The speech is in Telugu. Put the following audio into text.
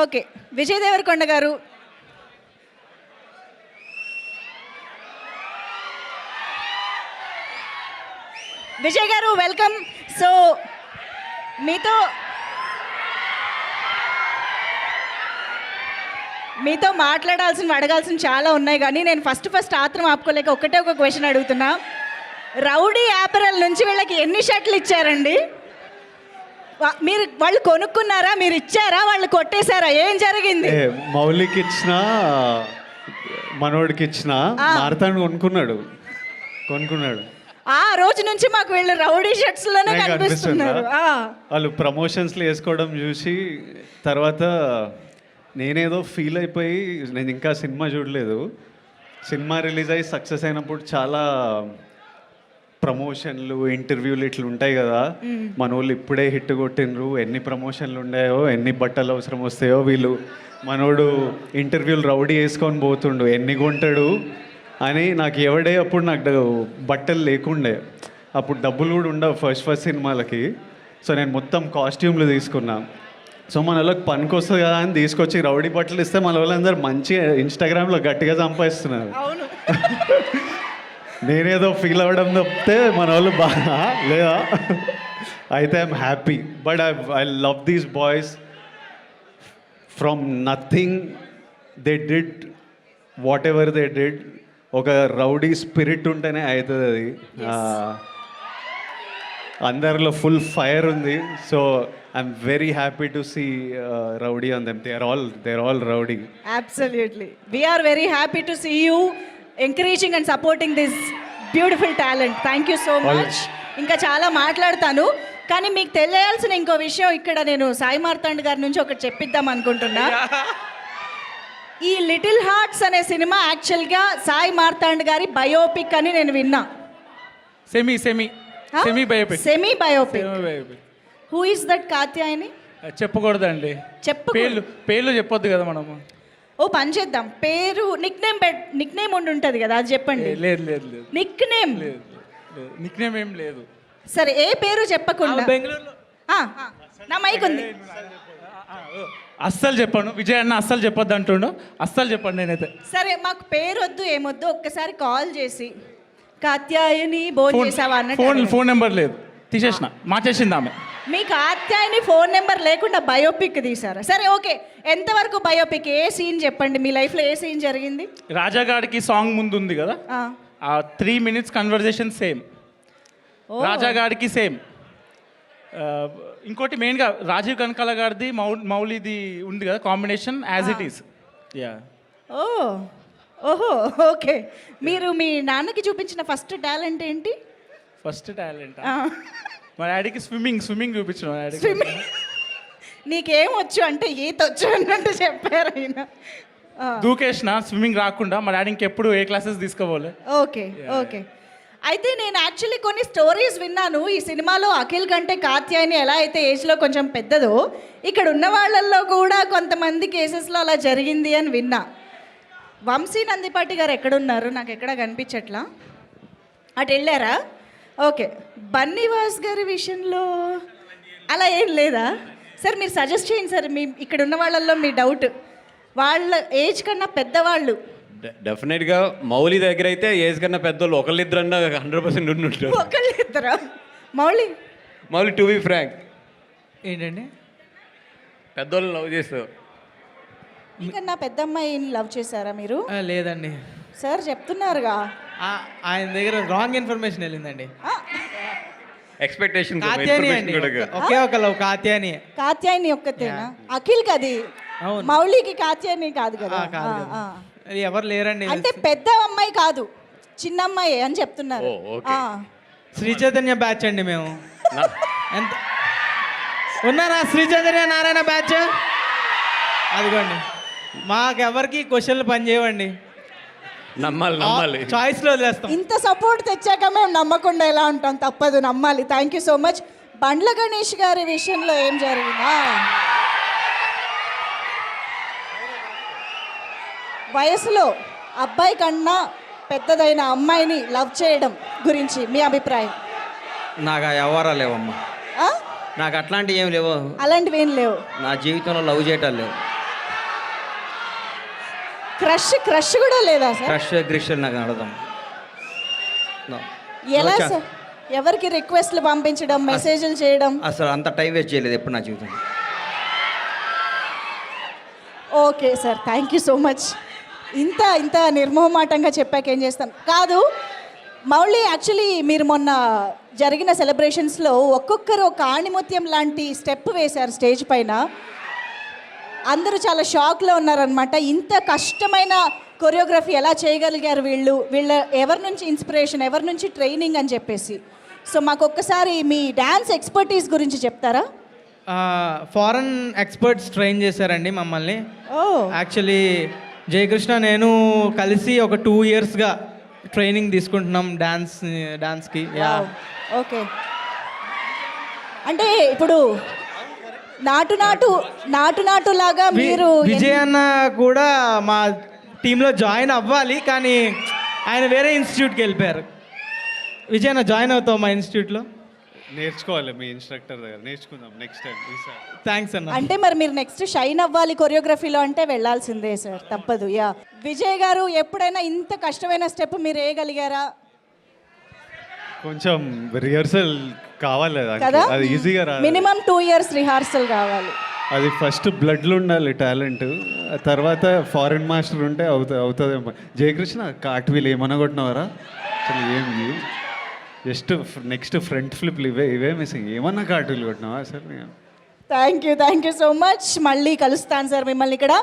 ఓకే. విజయ్ దేవరకొండ గారు. విజయ్ గారు వెల్కమ్. సో మీతో మీతో మాట్లాడాల్సినవి అడగాల్సినవి చాలా ఉన్నాయి, కానీ నేను ఫస్ట్ ఆత్రం ఆపుకోలేక ఒకటే ఒక క్వశ్చన్ అడుగుతున్నా. రౌడీ యాపరల్ నుంచి వీళ్ళకి ఎన్ని షర్ట్లు ఇచ్చారండి? మీరు వాళ్ళు కొనుక్కున్నారా, మీరు ఇచ్చారా, వాళ్ళు కొట్టేశారా, ఏం జరిగింది? మౌలికి ఇచ్చిన, మనోడికి ఇచ్చిన, మారతాను కొనుక్కున్నాడు. ఆ రోజు నుంచి మాకు వీళ్ళు రౌడీ షర్ట్స్ లోనే కనిపిస్తున్నారు. వాళ్ళు ప్రమోషన్స్లో వేసుకోవడం చూసి తర్వాత నేనేదో ఫీల్ అయిపోయి, నేను ఇంకా సినిమా చూడలేదు, సినిమా రిలీజ్ అయ్యి సక్సెస్ అయినప్పుడు చాలా ప్రమోషన్లు, ఇంటర్వ్యూలు ఇట్లా ఉంటాయి కదా, మన వాళ్ళు ఇప్పుడే హిట్ కొట్టినరు, ఎన్ని ప్రమోషన్లు ఉన్నాయో, ఎన్ని బట్టలు అవసరం వస్తాయో, వీళ్ళు మనోడు ఇంటర్వ్యూలు రౌడీ వేసుకొని పోతుండు, ఎన్ని కొంటాడు అని నాకు ఎవడే. అప్పుడు నాకు బట్టలు లేకుండే, అప్పుడు డబ్బులు కూడా ఉండవు ఫస్ట్ సినిమాలకి. సో నేను మొత్తం కాస్ట్యూమ్లు తీసుకున్నా. సో మన వాళ్ళకి పనికి వస్తుంది కదా అని తీసుకొచ్చి రౌడీ బట్టలు ఇస్తే మన వాళ్ళందరూ మంచిగా ఇన్స్టాగ్రామ్లో గట్టిగా సంపాదిస్తున్నారు. నేనేదో ఫీల్ అవ్వడం తప్పితే మన వాళ్ళు బాగా లేదా. అయితే I'm happy, but I love these boys. From nothing they did whatever they did. ఒక రౌడీ స్పిరిట్ ఉంటేనే అవుతుంది అది. అందరిలో ఫుల్ ఫైర్ ఉంది. So I'm very happy to see rowdy on them. They are all rowdy. Absolutely. We are very happy to see you encouraging and supporting this beautiful talent. Thank you so much. ఇంకా చాలా మాట్లాడతాను, కానీ మీకు తెలియాల్సిన ఇంకో విషయం ఇక్కడ నేను సాయి మార్తాండ్ గారి నుంచి ఒకటి చెప్పిద్దాం అనుకుంటున్నా. ఈ లిటిల్ హార్ట్స్ అనే సినిమా యాక్చువల్గా సాయి మార్తాండ్ గారి బయోపిక్ అని నేను విన్నా. Semi biopic. Who is that Katyayani? చెప్పకూడదండి, పేర్లు చెప్పొద్దు కదా మనము. ఓ పని చేద్దాం, పేరు నిక్ నేమ్ ఉంటుంది కదా, అది చెప్పండి. లేదు నిక్ నేమ్ ఏం లేదు. సరే, ఏ పేరు చెప్పకుండా. బెంగళూరులో నా మైక్ ఉంది. అస్సలు చెప్పాను, విజయ్ అన్న అస్సలు చెప్పొద్దు అంటుండు, అస్సలు చెప్పండి నేనైతే. సరే, మాకు పేరు వద్దు ఏమొద్దు, ఒక్కసారి కాల్ చేసి కాత్యాయని భోజనం చేసావా అన్నట్టు. ఫోన్ నెంబర్ లేదు, తీసేసిన, మార్చేసింది ఆమె. మీ కాత్యాయని ఫోన్ నెంబర్ లేకుండా బయోపిక్ తీసారా? సరే ఓకే, ఎంతవరకు బయోపిక్? ఏ సీన్ చెప్పండి, మీ లైఫ్లో ఏ సీన్ జరిగింది? రాజాగాడికి సాంగ్ ముందు ఉంది కదా, ఆ 3 minutes కన్వర్జేషన్ సేమ్. రాజాగాడికి సేమ్. ఇంకోటి మెయిన్గా రాజీవ్ కనకాల గారిది మౌలిది ఉంది కదా, కాంబినేషన్ యాజ్ ఇట్ ఈస్. ఓహో ఓకే. మీరు మీ నాన్నకి చూపించిన ఫస్ట్ టాలెంట్ ఏంటి? ఫస్ట్ టాలెంట్ మా డాడీకి స్విమ్మింగ్ చూపించిన. స్విమ్మింగ్. నీకేమొచ్చు అంటే ఈత వచ్చు అన్నట్టు చెప్పారు ఆయన. దూకేసిన, స్విమ్మింగ్ రాకుండా. మా డాడీ ఇంకెప్పుడు ఏ క్లాసెస్ తీసుకోవాలి. ఓకే. అయితే నేను యాక్చువల్లీ కొన్ని స్టోరీస్ విన్నాను. ఈ సినిమాలో అఖిల్ కంటే కాత్యాయని ఎలా అయితే ఏజ్లో కొంచెం పెద్దదో, ఇక్కడ ఉన్న వాళ్ళల్లో కూడా కొంతమంది కేసెస్లో అలా జరిగింది అని విన్నా. వంశీ నందిపాటి గారు ఎక్కడున్నారు? నాకు ఎక్కడ కనిపించట్లా. అటు వెళ్ళారా? ఓకే. బన్నీవాస్ గారి విషయంలో అలా ఏం లేదా? సార్ మీరు సజెస్ట్ చేయండి సార్, మీ ఇక్కడ ఉన్న వాళ్ళల్లో మీ డౌట్. వాళ్ళ ఏజ్ కన్నా పెద్దవాళ్ళు. డెఫినెట్గా మౌలి దగ్గర అయితే ఏజ్ కన్నా పెద్దోళ్ళు ఒకళ్ళిద్దరన్నా 100% ఉంటుంటారు. ఒకళ్ళిద్దరా? మౌలి టు బి ఫ్రాంక్ ఏంటండి, పెద్దోళ్ళు లవ్ చేస్తారు. ఇంకా నా పెద్ద అమ్మాయిని లవ్ చేశారా మీరు? లేదండి సార్ చెప్తున్నారుగా. ఆయన దగ్గర రాంగ్ ఇన్ఫర్మేషన్ వెళ్ళిందండి. ఎక్స్పెక్టేషన్ ఒకే ఒక లవ్ కాత్యాయని ఒక్కతేనా? అఖిల్ కది, మౌలికి కాత్యాయని కాదు కదా. ఎవరు లేరండి. అంటే పెద్ద అమ్మాయి కాదు, చిన్న అమ్మాయి అని చెప్తున్నారు. శ్రీ చైతన్య బ్యాచ్ అండి మేము. ఎంత ఉన్నారా శ్రీ చైతన్య నారాయణ బ్యాచ్? అదిగోండి, మాకెవరికి క్వశ్చన్లు పని చేయవండి. నమ్మాలి చాయిస్లో వదిలేస్తాం. ఇంత సపోర్ట్ తెచ్చాక మేము నమ్మకుండా ఎలా ఉంటాం? తప్పదు, నమ్మాలి. Thank you so much. Bandla Ganesh గారి విషయంలో ఏం జరిగిందా? వయసులో అబ్బాయి కన్నా పెద్దదైన అమ్మాయిని లవ్ చేయడం గురించి మీ అభిప్రాయం? నాకు ఆ వ్యవహారాలు లేవమ్మా. నాకు అట్లాంటివి ఏం లేవు. అలాంటివి ఏం లేవు నా జీవితంలో. లవ్ చేయటాలు లేవు. క్రష్ కూడా లేదా సార్? క్రష్ గ్రిషల్ నాకు అడదాం. ఎలా సార్? ఎవరికి రిక్వెస్ట్లు పంపించడం, మెసేజ్లు చేయడం? అసలు అంత టైం వేస్ట్ చేయలేదు ఎప్పుడు నా జీవితం. Okay sir, thank you so much. ఇంత నిర్మోహమాటంగా చెప్పాక ఏం చేస్తాం. కాదు మౌలి, యాక్చువల్లీ మీరు మొన్న జరిగిన సెలబ్రేషన్స్లో ఒక్కొక్కరు ఒక ఆణిముత్యం లాంటి స్టెప్ వేశారు స్టేజ్ పైన. అందరూ చాలా షాక్లో ఉన్నారనమాట. ఇంత కష్టమైన కొరియోగ్రఫీ ఎలా చేయగలిగారు వీళ్ళ ఎవరి నుంచి ఇన్స్పిరేషన్, ఎవరి నుంచి ట్రైనింగ్ అని చెప్పేసి. సో మాకు ఒక్కసారి మీ డ్యాన్స్ ఎక్స్పర్టీస్ గురించి చెప్తారా? ఫారెన్ ఎక్స్పర్ట్స్ ట్రైన్ చేశారండి మమ్మల్ని. ఓ, యాక్చువల్లీ జయకృష్ణ నేను కలిసి ఒక 2 ఇయర్స్గా ట్రైనింగ్ తీసుకుంటున్నాం డాన్స్కి. ఓకే. అంటే ఇప్పుడు నాటు లాగా మీరు విజయ్ అన్న కూడా మా టీంలో జాయిన్ అవ్వాలి, కానీ ఆయన వేరే ఇన్స్టిట్యూట్కి వెళ్ళిపోయారు. విజయ్ అన్న జాయిన్ అవుతావు మా ఇన్స్టిట్యూట్లో? నేర్చుకోవాలి మీ ఇన్స్ట్రక్టర్ దగ్గర, నేర్చుకుందాం నెక్స్ట్ టైం ఈసారి. థ్యాంక్స్ అన్న. అంటే మరి మీరు నెక్స్ట్ షైన్ అవ్వాలి కొరియోగ్రఫీలో అంటే వెళ్ళాల్సిందే సార్, తప్పదు. యా, విజయ్ గారు ఎప్పుడైనా ఇంత కష్టమైన స్టెప్ మీరు వేయగలిగారా? కొంచెం రిహర్సల్ కావాలి కదా, అది ఈజీగా రాదు. మినిమం 2 ఇయర్స్ రిహార్సల్ కావాలి. అది ఫస్ట్ బ్లడ్లో ఉండాలి టాలెంట్, తర్వాత ఫారెన్ మాస్టర్ ఉంటే అవుతుందేమో. జయకృష్ణ కార్ట్వీల్ ఏమన్నా కొట్టినవారా? అసలు ఏం జస్ట్ నెక్స్ట్ ఫ్రంట్ ఫ్లిప్లు ఇవే మిస్సింగ్. ఏమన్నా కార్ట్వీల్ కొట్టినావా అసలు? Thank you so much. మళ్ళీ కలుస్తాను సార్ మిమ్మల్ని ఇక్కడ.